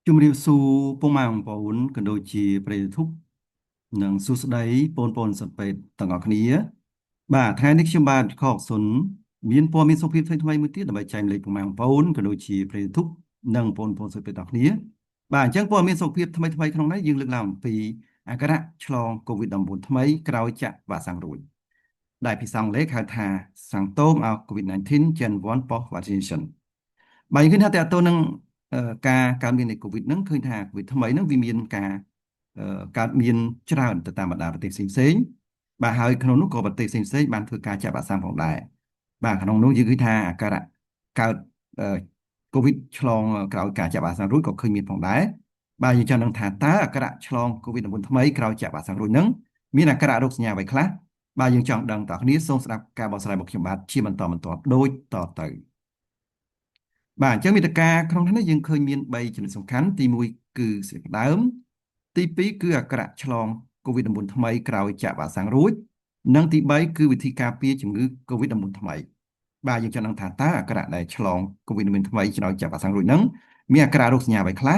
ជំរាបសួរពុកម៉ែបងប្អូនក៏ដូចជាប្រិយមិត្តនិងសួស្តីបងប្អូនសិស្សពេទ្យទាំងអស់គ្នាបាទថ្ងៃនេះខ្ញុំបាទខកសុនមានព័ត៌មានសុខភាពថ្មីៗមួយទៀតដើម្បីចែករំលែកពុកម៉ែបងប្អូនក៏ដូចជាប្រិយមិត្តនិងបងប្អូនសិស្សពេទ្យទាំងអស់គ្នាបាទអញ្ចឹងព័ត៌មានសុខភាពថ្មីៗក្នុងនេះយើងលើកឡើងអំពីអាការៈឆ្លង COVID-19 ថ្មីក្រោយចាក់វ៉ាក់សាំងរួចដែលភាសាអង់គ្លេសហៅថា Symptom of COVID-19 Gen 1 Post Vaccination បាទយើងឃើញថាតើតើនឹងការកើតមាននៃ COVID ហ្នឹងឃើញថា COVID ថ្មីហ្នឹងវាមានការកើតមានច្រើនទៅតាមបណ្ដាប្រទេសផ្សេងៗបាទហើយក្នុងនោះក៏ប្រទេសផ្សេងៗបានធ្វើការចាក់វ៉ាក់សាំងផងដែរបាទក្នុងនោះយើងឃើញថាអាការៈកើតCOVID ឆ្លងក្រោយការចាក់វ៉ាក់សាំងរួចក៏ឃើញមានផងដែរបាទយើងចង់ដឹងថាតើអាការៈឆ្លង COVID-19 ថ្មីក្រោយចាក់វ៉ាក់សាំងរួចហ្នឹងមានអាការៈរោគសញ្ញាអ្វីខ្លះបាទយើងចង់ដឹងតើគ្នាសូមស្ដាប់ការបកស្រាយរបស់ខ្ញុំបាទជាបន្តបន្ទាប់ដូចតទៅបាទអញ្ចឹងមាតិកាក្នុងនេះយើងឃើញមាន3ចំណុចសំខាន់ទី1គឺស្លេកដើមទី2គឺអាការៈឆ្លង COVID-19 ថ្មីក្រោយចាក់វ៉ាក់សាំងរួចនិងទី3គឺវិធីការពារជំងឺ COVID-19 ថ្មីបាទយើងចង់ដឹងថាតើអាការៈដែលឆ្លង COVID-19 ថ្មីក្រោយចាក់វ៉ាក់សាំងរួចហ្នឹងមានអាការៈរោគសញ្ញាអ្វីខ្លះ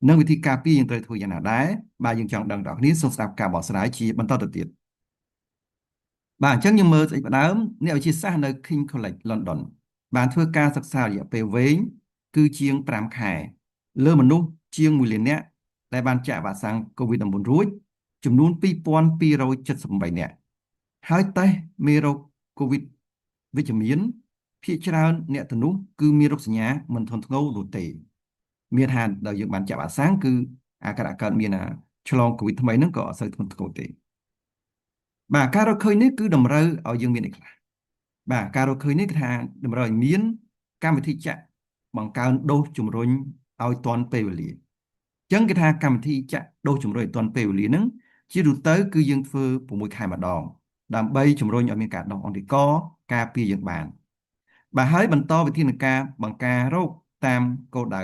និងវិធីការពារយើងត្រូវធ្វើយ៉ាងណាដែរបាទយើងចង់ដឹងដល់គ្នាសូមស្ដាប់ការបកស្រាយជាបន្តទៅទៀតបាទអញ្ចឹងយើងមើលស្អីផ្ដើមអ្នកវិទ្យាសាស្ត្រនៅ King College London បានធ្វើការសិក្សារយៈពេលវែងគឺជាង5ខែលើមនុស្សជាង1លាននាក់ដែលបានចាក់វ៉ាក់សាំង COVID-19 រួចចំនួន2278នាក់ហើយតេស្តមេរោគ COVID វិជ្ជមានភាគច្រើនអ្នកទាំងនោះគឺមានរោគសញ្ញាមិនធ្ងន់ធ្ងរនោះទេមានថាដល់យើងបានចាក់វ៉ាក់សាំងគឺអាការៈកើតមានឆ្លង COVID ថ្មីហ្នឹងក៏អត់សូវធ្ងន់ធ្ងរទេបាទការរកឃើញនេះគឺតម្រូវឲ្យយើងមានអីខ្លះបាទការរកឃើញនេះគឺថាតម្រូវឲ្យមានកម្មវិធីចាក់បង្កើនដូសជំរុញឲ្យទាន់ពេលវេលាអញ្ចឹងគេថាកម្មវិធីចាក់ដូសជំរុញឲ្យទាន់ពេលវេលាហ្នឹងជាទូទៅគឺយើងធ្វើ6ខែម្ដងដើម្បីជំរុញឲ្យមានការដុះអន្តរាគមន៍ការពារយើងបានបាទហើយបន្តវិធានការបង្ការរោគតាមគោលដៅ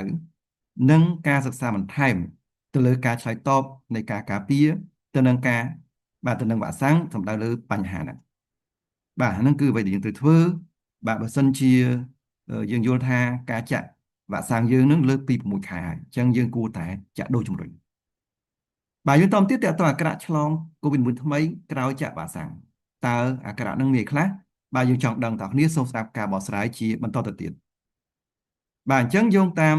និងការសិក្សាបន្ថែមទៅលើការឆ្លើយតបនៃការការពារទៅនឹងការបាទទៅនឹងវ៉ាក់សាំងសម្ដៅលើបញ្ហាហ្នឹងបាទហ្នឹងគឺអ្វីដែលយើងត្រូវធ្វើបាទបើសិនជាយើងយល់ថាការចាក់វ៉ាក់សាំងយើងនឹងលើសពី6ខែហើយអញ្ចឹងយើងគួរតែចាក់ដូសជំរុញបាទយើងតទៀតតើតើអាការៈឆ្លង COVID-19 ថ្មីក្រោយចាក់វ៉ាក់សាំងតើអាការៈនឹងមានខ្លះបាទយើងចង់ដឹងតើគ្នាសូមស្ដាប់ការបកស្រាយជាបន្តទៅទៀតបាទអញ្ចឹងយោងតាម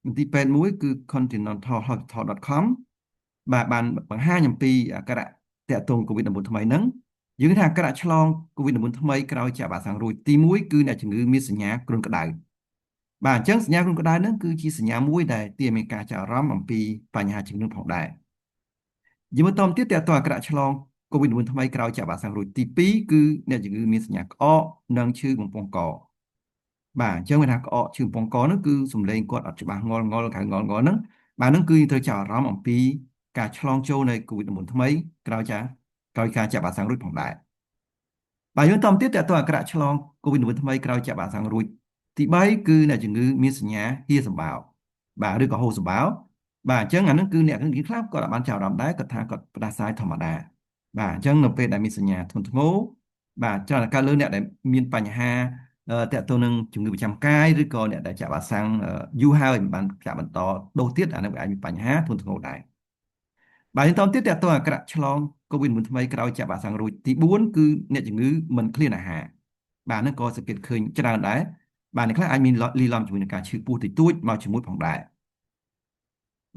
មន្ទីរពេទ្យមួយគឺ continentalhospital.com បាទបានបង្ហាញអំពីអាការៈតាក់ទង COVID-19 ថ្មីហ្នឹងយើងថាអាការៈឆ្លង COVID-19 ថ្មីក្រោយចាក់វ៉ាក់សាំងរួចទី1គឺអ្នកជំងឺមានសញ្ញាគ្រុនក្តៅបាទអញ្ចឹងសញ្ញាគ្រុនក្តៅហ្នឹងគឺជាសញ្ញាមួយដែលទាមមានការចាប់អារម្មណ៍អំពីបញ្ហាជំងឺផងដែរយើងមើលតទៀតតើតើអាការៈឆ្លង COVID-19 ថ្មីក្រោយចាក់វ៉ាក់សាំងរួចទី2គឺអ្នកជំងឺមានសញ្ញាក្អកនិងឈឺបំពង់កបាទអញ្ចឹងមានថាក្អកឈឺបំពង់កហ្នឹងគឺសំឡេងគាត់អត់ច្បាស់ងល់ងល់ហៅងល់ងល់ហ្នឹងបាទហ្នឹងគឺត្រូវចាប់អារម្មណ៍អំពីការឆ្លងចូលនៃ COVID-19 ថ្មីក្រោយការចាក់វ៉ាក់សាំងរួចផងដែរបាទយើងតាមទៀតតើតើអាការៈឆ្លង COVID-19 ថ្មីក្រោយចាក់វ៉ាក់សាំងរួចទី3គឺអ្នកជំងឺមានសញ្ញាហៀសម្បាវបាទឬក៏ហូរសម្បាវបាទអញ្ចឹងអាហ្នឹងគឺអ្នកជំងឺខ្លះគាត់អាចបានចាប់អារម្មណ៍ដែរគាត់ថាគាត់ផ្ដាសាយធម្មតាបាទអញ្ចឹងនៅពេលដែលមានសញ្ញាធ្ងន់ធ្ងរបាទច្រើនតែកើតលើអ្នកដែលមានបញ្ហាតកតទៅនឹងជំងឺប្រចាំកាយឬក៏អ្នកដែលចាក់វ៉ាក់សាំងយូរហើយមិនបានចាក់បន្តដូសទៀតអានឹងអាចមានបញ្ហាធ្ងន់ធ្ងរដែរបាទយើងតទៀតតើតើអាការៈឆ្លង COVID-19 ថ្មីក្រោយចាក់វ៉ាក់សាំងរួចទី4គឺអ្នកជំងឺមិនឃ្លានអាហារបាទហ្នឹងក៏សង្កេតឃើញច្រើនដែរបាទអ្នកខ្លះអាចមានលីលំជាមួយនឹងការឈឺពោះតិចតួចមកជាមួយផងដែរ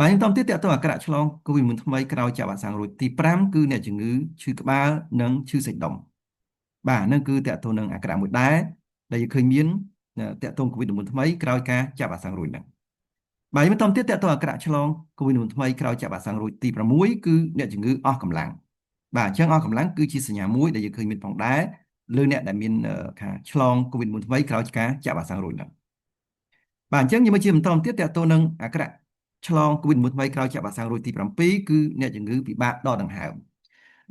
បាទយើងតទៀតតើតើអាការៈឆ្លង COVID-19 ថ្មីក្រោយចាក់វ៉ាក់សាំងរួចទី5គឺអ្នកជំងឺឈឺក្បាលនិងឈឺសាច់ដុំបាទហ្នឹងគឺតើតើនឹងអាការៈមួយដែរដែលយើងឃើញមានតើតើ COVID-19 ថ្មីក្រោយការចាក់វ៉ាក់សាំងរួចហ្នឹងបាទយើងបន្តទៀតតើតើអាការៈឆ្លង COVID-19 ថ្មីក្រោយចាក់វ៉ាក់សាំងរួចទី6គឺអ្នកជំងឺអស់កម្លាំងបាទអញ្ចឹងអស់កម្លាំងគឺជាសញ្ញាមួយដែលយើងឃើញមានផងដែរលើអ្នកដែលមានការឆ្លង COVID-19 ថ្មីក្រោយការចាក់វ៉ាក់សាំងរួចហ្នឹងបាទអញ្ចឹងយើងមកជាបន្តទៀតតើតើនឹងអាការៈឆ្លង COVID-19 ថ្មីក្រោយចាក់វ៉ាក់សាំងរួចទី7គឺអ្នកជំងឺពិបាកដកដង្ហើម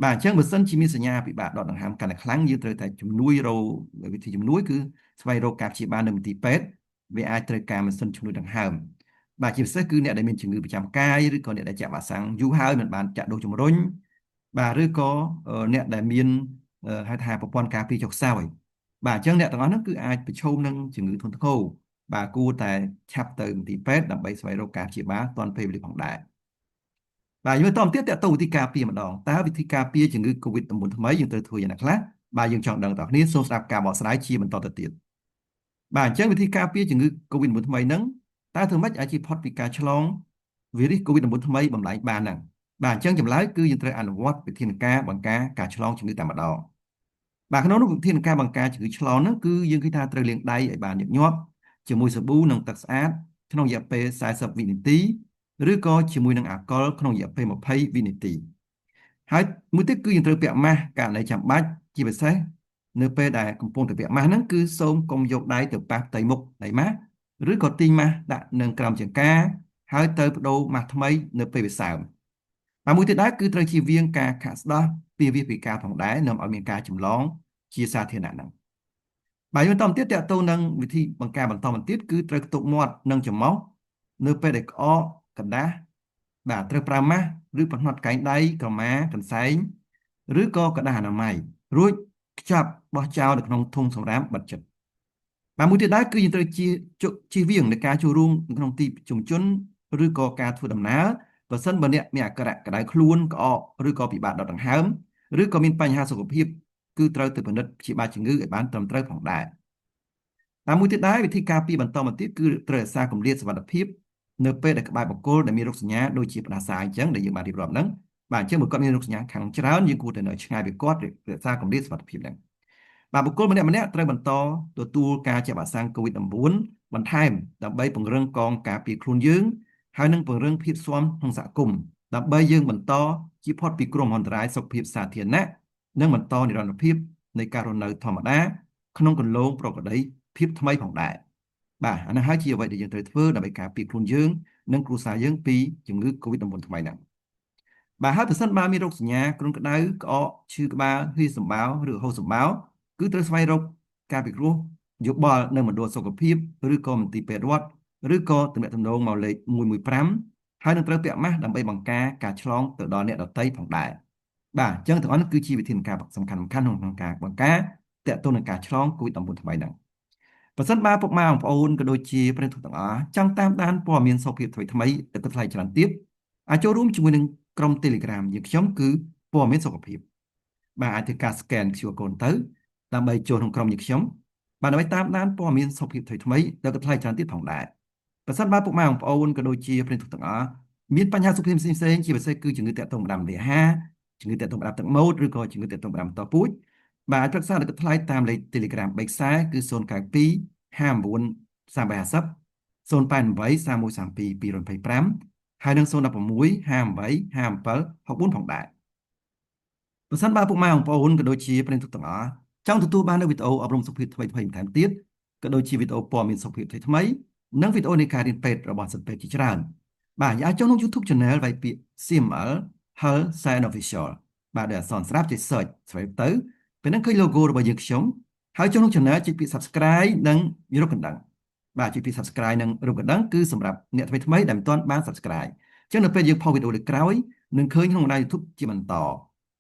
បាទអញ្ចឹងបើសិនជាមានសញ្ញាពិបាកដកដង្ហើមកាន់តែខ្លាំងយើងត្រូវតែជំនួយរកវិធីជំនួយគឺស្វែងរកការព្យាបាលនៅមន្ទីរពេទ្យវាអាចត្រូវការម៉ាស៊ីនជំនួយដង្ហើមបាទជាពិសេសគឺអ្នកដែលមានជំងឺប្រចាំកាយឬក៏អ្នកដែលចាក់វ៉ាក់សាំងយូរហើយមិនបានចាក់ដូសជំរុញបាទឬក៏អ្នកដែលមានហៅថាប្រព័ន្ធការពារចុះខ្សោយបាទអញ្ចឹងអ្នកទាំងអស់ហ្នឹងគឺអាចប្រឈមនឹងជំងឺធ្ងន់ធ្ងរ បាទគួរតែឆាប់ទៅមន្ទីរពេទ្យដើម្បីស្វែងរកការព្យាបាលទាន់ពេលវេលាផងដែរបាទយើងបន្តទៀតតទៅវិធីការពារម្ដងតើវិធីការពារជំងឺ COVID-19 ថ្មីយើងត្រូវធ្វើយ៉ាងណាខ្លះបាទយើងចង់ដឹងតើគ្នាសូមស្ដាប់ការបកស្រាយជាបន្តទៅទៀតបាទអញ្ចឹងវិធីការពារជំងឺ COVID-19 ថ្មីហ្នឹងតើធ្វើម៉េចអាចជៀសផុតពីការឆ្លងវីរុស COVID-19 ថ្មីបំលែងបានហ្នឹងបាទអញ្ចឹងចម្លើយគឺយើងត្រូវអនុវត្តវិធានការបង្ការការឆ្លងជំងឺតែម្ដងបាទក្នុងនោះវិធានការបង្ការជំងឺឆ្លងហ្នឹងគឺយើងឃើញថាត្រូវលាងដៃឲ្យបានញឹកញាប់ជាមួយសាប៊ូនិងទឹកស្អាតក្នុងរយៈពេល40វិនាទីឬក៏ជាមួយនឹងអាល់កុលក្នុងរយៈពេល20វិនាទីហើយមួយទៀតគឺយើងត្រូវពាក់ម៉ាស់ករណីចាំបាច់ជាពិសេសនៅពេលដែលកំពុងតែពាក់ម៉ាស់ហ្នឹងគឺសូមកុំយកដៃទៅប៉ះផ្ទៃមុខនៃម៉ាស់ឬក៏ទាញម៉ាស់ដាក់នឹងក្រោមចង្កាហើយទៅបដូរម៉ាស់ថ្មីនៅពេលវាសើមហើយមួយទៀតដែរគឺត្រូវជៀសវាងការខាក់ស្ដោះពីវាពីការផងដែរនាំឲ្យមានការចម្លងជាសាធារណៈហ្នឹងបាទយើងបន្តទៀតតទៅនឹងវិធីបង្ការបន្តមកទៀតគឺត្រូវខ្ទប់មាត់និងច្រមុះនៅពេលដែលក្អកកណ្ដាស់បាទត្រូវប្រើម៉ាស់ឬបំណត់កែងដៃក្រមាកន្សែងឬក៏กระดาษអនាម័យរួចខ្ចប់បោះចោលនៅក្នុងធុងសម្រាមបិទជិតបាទមួយទៀតដែរគឺយើងត្រូវជៀសវាងនៃការចូលរួមក្នុងទីប្រជុំជនឬក៏ការធ្វើដំណើរបើសិនបើអ្នកមានអាការៈក្តៅខ្លួនក្អកឬក៏ពិបាកដកដង្ហើមឬក៏មានបញ្ហាសុខភាពគឺត្រូវទៅពិនិត្យព្យាបាលជំងឺឲ្យបានត្រឹមត្រូវផងដែរតាមមួយទៀតដែរវិធីការពារបន្តមកទៀតគឺត្រូវរក្សាគម្លាតសុវត្ថិភាពនៅពេលដែលក្បែរបុគ្គលដែលមានរោគសញ្ញាដូចជាផ្ដាសាយអញ្ចឹងដែលយើងបានរៀបរាប់ហ្នឹងបាទអញ្ចឹងបើគាត់មានរោគសញ្ញាខាងច្រើនយើងគួរតែនៅឆ្ងាយពីគាត់រក្សាគម្លាតសុវត្ថិភាពហ្នឹងបាទបុគ្គលម្នាក់ត្រូវបន្តទទួលការចាក់វ៉ាក់សាំង COVID-19 បន្ថែមដើម្បីពង្រឹងកងការពារខ្លួនយើងហើយនឹងពង្រឹងភាពស៊ាំក្នុងសហគមន៍ដើម្បីយើងបន្តជៀសផុតពីគ្រោះមហន្តរាយសុខភាពសាធារណៈនិងបន្តនិរន្តរភាពនៃការរស់នៅធម្មតាក្នុងគន្លងប្រក្រតីភាពថ្មីផងដែរបាទអានេះហើយជាអ្វីដែលយើងត្រូវធ្វើដើម្បីការពារខ្លួនយើងនិងគ្រួសារយើងពីជំងឺ COVID-19 ថ្មីហ្នឹងបាទហើយប្រសិនបើមានរោគសញ្ញាគ្រុនក្តៅក្អកឈឺក្បាលហៀសម្បាវឬហូរសម្បាវគឺត្រូវស្វែងរកការពិគ្រោះយោបល់នៅមណ្ឌលសុខភាពឬក៏មន្ទីរពេទ្យរដ្ឋឬក៏ទំនាក់ទំនងមកលេខ115ហើយនឹងត្រូវពាក់ម៉ាស់ដើម្បីបង្ការការឆ្លងទៅដល់អ្នកដទៃផងដែរបាទអញ្ចឹងទាំងអស់នេះគឺជាវិធានការសំខាន់ៗក្នុងការបង្ការតកតទៅនឹងការឆ្លង COVID-19 ថ្មីហ្នឹងប្រសិនបើពុកម៉ែបងប្អូនក៏ដូចជាប្រិយមិត្តទាំងអស់ចង់តាមដានព័ត៌មានសុខភាពថ្មីៗដែលគិតថ្លៃច្រើនទៀតអាចចូលរួមជាមួយនឹងក្រុម Telegram យើងខ្ញុំគឺព័ត៌មានសុខភាពបាទអាចធ្វើការ scan QR code ទៅដើម្បីចូលក្នុងក្រុមយើងខ្ញុំបាទដើម្បីតាមដានព័ត៌មានសុខភាពថ្មីៗដែលគិតថ្លៃច្រើនទៀតផងដែរប្រសិនបើពុកម៉ែបងប្អូនក៏ដូចជាប្រិយមិត្តទាំងអស់មានបញ្ហាសុខភាពផ្សេងៗជាពិសេសគឺជំងឺតាក់ទងបណ្ដាំលាហាជំងឺតាក់ទងបណ្ដាំទឹកម៉ូតឬក៏ជំងឺតាក់ទងបណ្ដាំតពូជបាទអាចប្រឹក្សាលើកថ្លៃតាមលេខ Telegram 3ខ្សែគឺ092 59 350 088 3132 225ហើយនឹង016 58 57 64ផងដែរប្រសិនបើពុកម៉ែបងប្អូនក៏ដូចជាប្រិយមិត្តទាំងអស់ចង់ទទួលបាននូវវីដេអូអប់រំសុខភាពថ្មីៗបន្ថែមទៀតក៏ដូចជាវីដេអូព័ត៌មានសុខភាពថ្មីៗនិងវីដេអូនៃការរៀនពេទ្យរបស់សិស្សពេទ្យជាច្រើនបាទអាចចូលក្នុង YouTube Channel វាយពាក្យ CML Health Science Official បាទដែលអក្សរស្រាប់ចុច search ស្វែងទៅពេលហ្នឹងឃើញ logo របស់យើងខ្ញុំហើយចូលក្នុង Channel ចុចពាក្យ Subscribe និងរូបកណ្ដឹង បាទចុចពាក្យ Subscribe និងរូបកណ្ដឹងគឺសម្រាប់អ្នកថ្មីៗដែលមិនទាន់បាន Subscribe អញ្ចឹងនៅពេលយើងផុសវីដេអូលើកក្រោយនឹងឃើញក្នុងបណ្ដាញ YouTube ជាបន្ត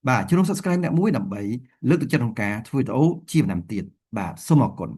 បាទចូលរួម Subscribe អ្នកមួយដើម្បីលើកទឹកចិត្តក្នុងការធ្វើវីដេអូជាបន្តទៀតបាទសូមអរគុណ